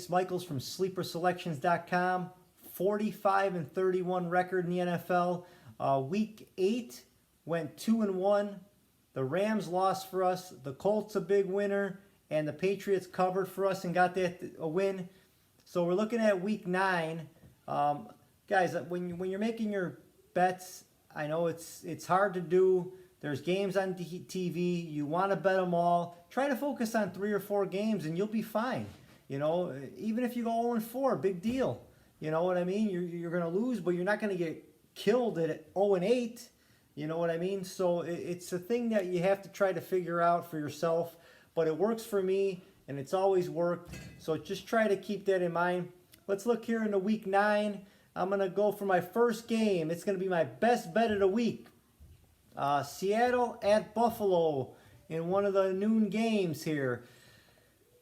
Ace Michaels from SleeperSelections.com. 45-31 record in the NFL. Week 8 went 2-1. The Rams lost for us. The Colts a big winner, and the Patriots covered for us and got that a win. So we're looking at Week 9. Guys, when you're making your bets, I know it's hard to do. There's games on TV. You want to bet them all. Try to focus on 3 or 4 games, and you'll be fine. You know, even if you go 0-4, big deal. You know what I mean? You're going to lose, but you're not going to get killed at 0-8. You know what I mean? So it's a thing that you have to try to figure out for yourself. But it works for me, and it's always worked. So just try to keep that in mind. Let's look here into Week 9. I'm going to go for my first game. It's going to be my best bet of the week. Seattle at Buffalo in one of the noon games here.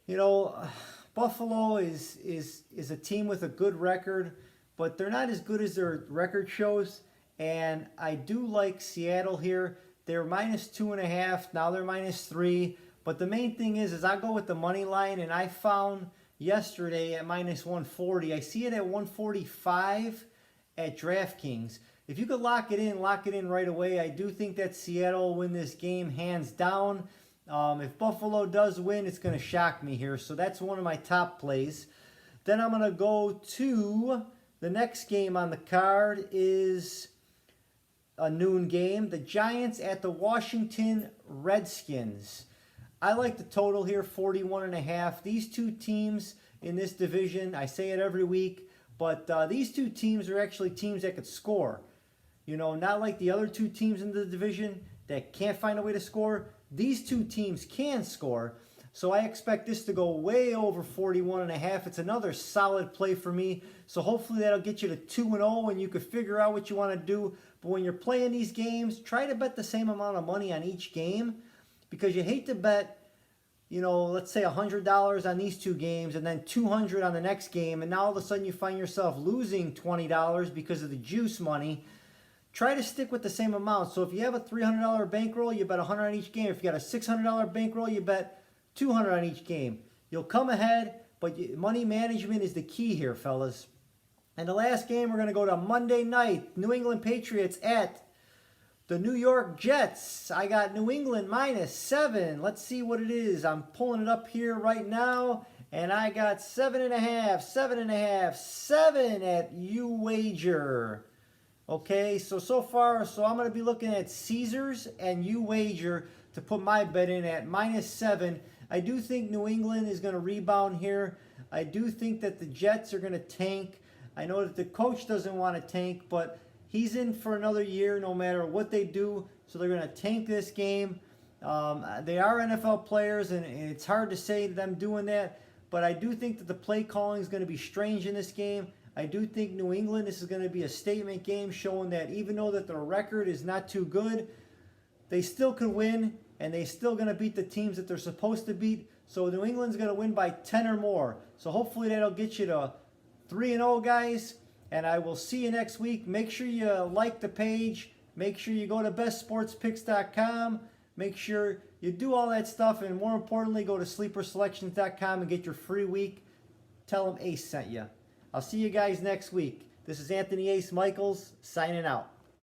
You know, Buffalo is a team with a good record, but they're not as good as their record shows. And I do like Seattle here. They're -2.5. Now they're -3. But the main thing is I go with the money line, and I found yesterday at -140. I see it at 145 at DraftKings. If you could lock it in right away. I do think that Seattle will win this game hands down. If Buffalo does win, it's going to shock me here. So that's one of my top plays. Then I'm going to go to the next game on the card is a noon game. The Giants at the Washington Redskins. I like the total here, 41.5. These two teams in this division, I say it every week, but these two teams are actually teams that could score. You know, not like the other two teams in the division that can't find a way to score. These two teams can score. So I expect this to go way over 41.5. It's another solid play for me. So hopefully that'll get you to 2-0 and you can figure out what you want to do. But when you're playing these games, try to bet the same amount of money on each game, because you hate to bet, you know, let's say $100 on these two games and then $200 on the next game, and now all of a sudden you find yourself losing $20 because of the juice money. Try to stick with the same amount. So if you have a $300 bankroll, you bet $100 on each game. If you got a $600 bankroll, you bet $200 on each game. You'll come ahead, but money management is the key here, fellas. And the last game, we're going to go to Monday night. New England Patriots at the New York Jets. I got New England -7. Let's see what it is. I'm pulling it up here right now, and I got 7.5, 7.5, 7 at UWager. Okay, so far, I'm going to be looking at Caesars and UWager to put my bet in at -7. I do think New England is going to rebound here. I do think that the Jets are going to tank. I know that the coach doesn't want to tank, but he's in for another year no matter what they do. So they're going to tank this game. They are NFL players, and it's hard to say them doing that. But I do think that the play calling is going to be strange in this game. I do think New England, this is going to be a statement game showing that even though that their record is not too good, they still can win, and they're still going to beat the teams that they're supposed to beat. So New England's going to win by 10 or more. So hopefully that'll get you to 3-0, guys. And I will see you next week. Make sure you like the page. Make sure you go to bestsportspicks.com. Make sure you do all that stuff. And more importantly, go to sleeperselections.com and get your free week. Tell them Ace sent you. I'll see you guys next week. This is Anthony Ace Michaels signing out.